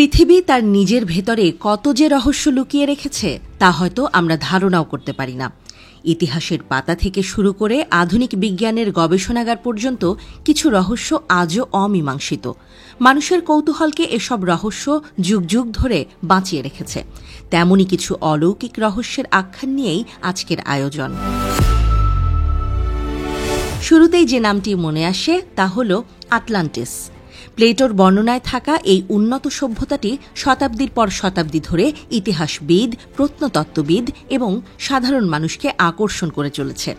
পৃথিবী তার নিজের ভেতরে কত যে রহস্য লুকিয়ে রেখেছে তা হয়তো আমরা ধারণাও করতে পারি না। ইতিহাসের পাতা থেকে শুরু করে আধুনিক বিজ্ঞানের গবেষণাগার পর্যন্ত কিছু রহস্য আজও অমীমাংসিত। মানুষের কৌতূহলকে এসব রহস্য যুগ যুগ ধরে বাঁচিয়ে রেখেছে। তেমনই কিছু অলৌকিক রহস্যের আখ্যান নিয়েই আজকের আয়োজন। শুরুতেই যে নামটি মনে আসে তা হল আটলান্টিস। প্লেটোর বর্ণনায় থাকা এই উন্নত সভ্যতাটি শতাব্দীর পর শতাব্দী ধরে ইতিহাসবিদ, প্রত্নতত্ত্ববিদ এবং সাধারণ মানুষকে আকর্ষণ করে চলেছে।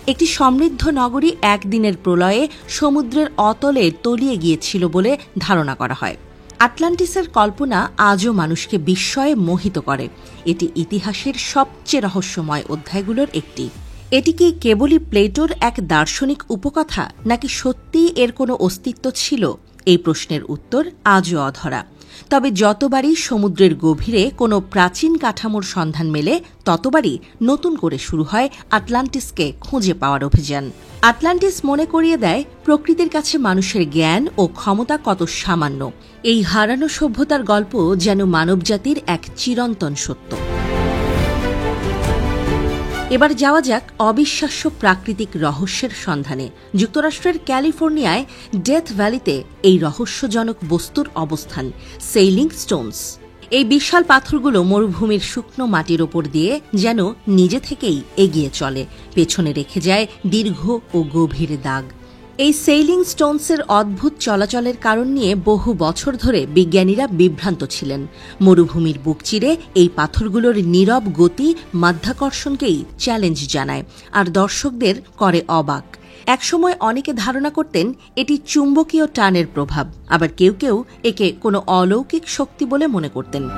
একটি সমৃদ্ধ নগরী একদিনের প্রলয়ে সমুদ্রের অতলে তলিয়ে গিয়েছিল বলে ধারণা করা হয়। আটলান্টিসের কল্পনা আজও মানুষকে বিস্ময়ে মোহিত করে। এটি ইতিহাসের সবচেয়ে রহস্যময় অধ্যায়গুলোর একটি। এটি কি কেবলই প্লেটোর এক দার্শনিক উপকথা, নাকি সত্যিই এর কোনো অস্তিত্ব ছিল? এই প্রশ্নের উত্তর আজও অধরা। তবে যতবারই সমুদ্রের গভীরে কোনো প্রাচীন কাঠামোর সন্ধান মেলে, ততবারই নতুন করে শুরু হয় আটলান্টিসকে খুঁজে পাওয়ার অভিযান। আটলান্টিস মনে করিয়ে দেয় প্রকৃতির কাছে মানুষের জ্ঞান ও ক্ষমতা কত সামান্য। এই হারানো সভ্যতার গল্প যেন মানবজাতির এক চিরন্তন সত্য। এবার যাওয়া যাক অবিশ্বাস্য প্রাকৃতিক রহস্যের সন্ধানে। যুক্তরাষ্ট্রের ক্যালিফোর্নিয়ায় ডেথ ভ্যালিতে এই রহস্যজনক বস্তুর অবস্থান, সেইলিং স্টোনস। এই বিশাল পাথরগুলো মরুভূমির শুকনো মাটির ওপর দিয়ে যেন নিজে থেকেই এগিয়ে চলে, পেছনে রেখে যায় দীর্ঘ ও গভীর দাগ। এই সেইলিং স্টোনসের অদ্ভুত চলাচলের কারণ নিয়ে বহু বছর ধরে বিজ্ঞানীরা বিভ্রান্ত ছিলেন। মরুভূমির বুক চিরে এই পাথরগুলোর নীরব গতি মাধ্যাকর্ষণকেই চ্যালেঞ্জ জানায়, আর দর্শকদের করে অবাক। একসময় অনেকে ধারণা করতেন এটি চুম্বকীয় টানের প্রভাব, আবার কেউ কেউ একে কোনো অলৌকিক শক্তি বলে মনে করতেন।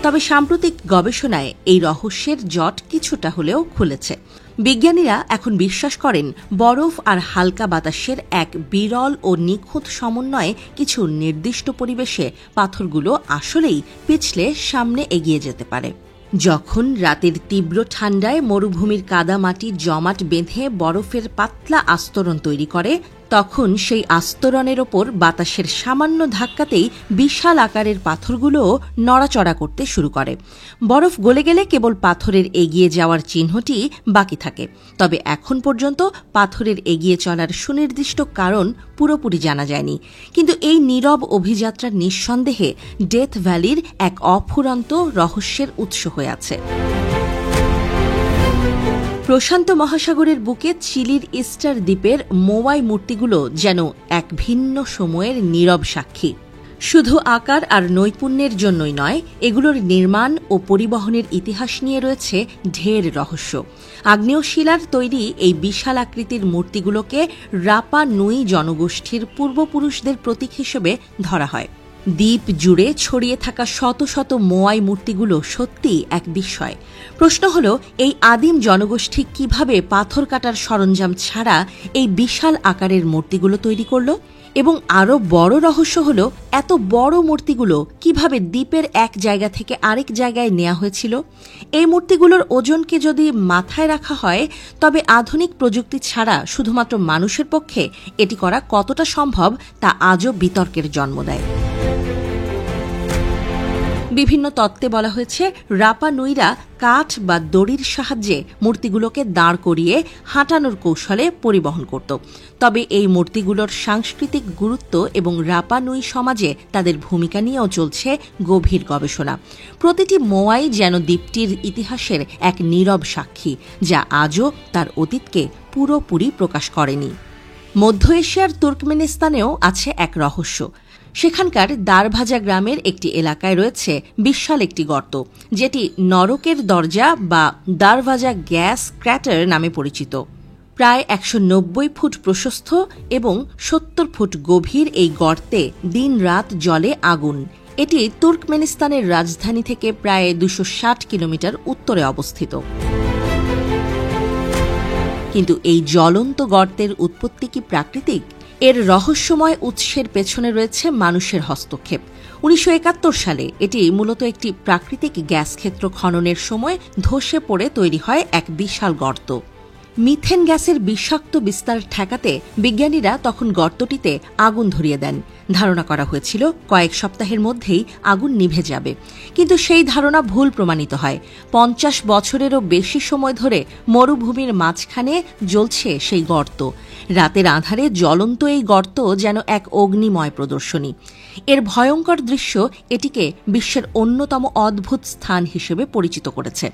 তবে সাম্প্রতিক গবেষণায় এই রহস্যের জট কিছুটা হলেও খুলেছে। বিজ্ঞানীরা এখন বিশ্বাস করেন বরফ আর হালকা বাতাসের এক বিরল ও নিখুঁত সমন্বয়ে কিছু নির্দিষ্ট পরিবেশে পাথরগুলো আসলেই পিছলে সামনে এগিয়ে যেতে পারে। যখন রাতের তীব্র ঠান্ডায় মরুভূমির কাদামাটি জমাট বেঁধে বরফের পাতলা আস্তরণ তৈরি করে, তখন সেই আস্তরণের ওপর বাতাসের সামান্য ধাক্কাতেই বিশাল আকারের পাথরগুলোও নড়াচড়া করতে শুরু করে। বরফ গলে গেলে কেবল পাথরের এগিয়ে যাওয়ার চিহ্নটি বাকি থাকে। তবে এখন পর্যন্ত পাথরের এগিয়ে চলার সুনির্দিষ্ট কারণ পুরোপুরি জানা যায়নি। কিন্তু এই নীরব অভিযাত্রা নিঃসন্দেহে ডেথ ভ্যালির এক অফুরন্ত রহস্যের উৎস হয়ে আছে। প্রশান্ত মহাসাগরের বুকে চিলির ইস্টার দ্বীপের মোয়াই মূর্তিগুলো যেন এক ভিন্ন সময়ের নীরব সাক্ষী। শুধু আকার আর নৈপুণ্যের জন্যই নয়, এগুলোর নির্মাণ ও পরিবহনের ইতিহাস নিয়ে রয়েছে ঢের রহস্য। আগ্নেয় শিলার তৈরি এই বিশাল আকৃতির মূর্তিগুলোকে রাপা নুই জনগোষ্ঠীর পূর্বপুরুষদের প্রতীক হিসেবে ধরা হয়। দ্বীপ জুড়ে ছড়িয়ে থাকা শত শত মোয়াই মূর্তিগুলো সত্যিই এক বিস্ময়। প্রশ্ন হল, এই আদিম জনগোষ্ঠী কিভাবে পাথর কাটার সরঞ্জাম ছাড়া এই বিশাল আকারের মূর্তিগুলো তৈরি করল? এবং আরও বড় রহস্য হল, এত বড় মূর্তিগুলো কিভাবে দ্বীপের এক জায়গা থেকে আরেক জায়গায় নেওয়া হয়েছিল? এই মূর্তিগুলোর ওজনকে যদি মাথায় রাখা হয়, তবে আধুনিক প্রযুক্তি ছাড়া শুধুমাত্র মানুষের পক্ষে এটি করা কতটা সম্ভব তা আজও বিতর্কের জন্ম দেয়। বিভিন্ন তত্ত্বে বলা হয়েছে, রাপা নুইরা কাঠ বা দড়ির সাহায্যে মূর্তিগুলোকে দাঁড় করিয়ে হাঁটানোর কৌশলে পরিবহন করত। তবে এই মূর্তিগুলোর সাংস্কৃতিক গুরুত্ব এবং রাপা নুই সমাজে তাদের ভূমিকা নিয়েও চলছে গভীর গবেষণা। প্রতিটি মোয়াই যেন দ্বীপটির ইতিহাসের এক নীরব সাক্ষী, যা আজও তার অতীতকে পুরোপুরি প্রকাশ করেনি। মধ্য এশিয়ার তুর্কমেনিস্তানেও আছে এক রহস্য। সেখানকার দারভাজা গ্রামের একটি এলাকায় রয়েছে বিশাল একটি গর্ত, যেটি নরকের দরজা বা দারভাজা গ্যাস ক্র্যাটার নামে পরিচিত। প্রায় ১৯০ ফুট প্রশস্ত এবং ৭০ ফুট গভীর এই গর্তে দিন-রাত জ্বলে আগুন। এটি তুর্কমেনিস্তানের রাজধানী থেকে প্রায় ২৬০ কিলোমিটার উত্তরে অবস্থিত। কিন্তু এই জ্বলন্ত গর্তের উৎপত্তি কি প্রাকৃতিক? এর রহস্যময় উৎসের পেছনে রয়েছে মানুষের হস্তক্ষেপ। ১৯৭১ সালে এটি মূলত একটি প্রাকৃতিক গ্যাস ক্ষেত্র খননের সময় ধসে পড়ে তৈরি হয় এক বিশাল গর্ত। মিথেন গ্যাসের বিষাক্ত বিস্তার ঠেকাতে বিজ্ঞানীরা তখন গর্তটিতে আগুন ধরিয়ে দেন। ধারণা করা হয়েছিল কয়েক সপ্তাহের মধ্যেই আগুন নিভে যাবে, কিন্তু সেই ধারণা ভুল প্রমাণিত হয়। 50 বছরেরও বেশি সময় ধরে মরুভূমির মাঝখানে জ্বলছে সেই গর্ত। রাতের আঁধারে জ্বলন্ত এই গর্ত যেন এক অগ্নিময় প্রদর্শনী। এর ভয়ঙ্কর দৃশ্য এটিকে বিশ্বের অন্যতম অদ্ভুত স্থান হিসেবে পরিচিত করেছে।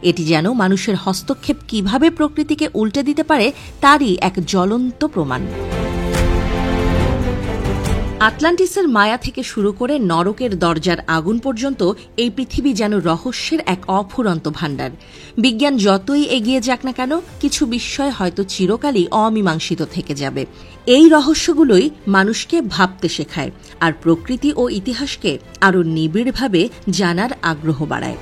এটি যেন মানুষের হস্তক্ষেপ কিভাবে প্রকৃতিকে উল্টে দিতে পারে তারই এক জ্বলন্ত প্রমাণ। আটলান্টিসের মায়া থেকে শুরু করে নরকের দরজার আগুন পর্যন্ত এই পৃথিবী যেন রহস্যের এক অফুরন্ত ভাণ্ডার। বিজ্ঞান যতই এগিয়ে যাক না কেন, কিছু বিষয় হয়তো চিরকালই অমীমাংসিত থেকে যাবে। এই রহস্যগুলোই মানুষকে ভাবতে শেখায় আর প্রকৃতি ও ইতিহাসকে আরও নিবিড়ভাবে জানার আগ্রহ বাড়ায়।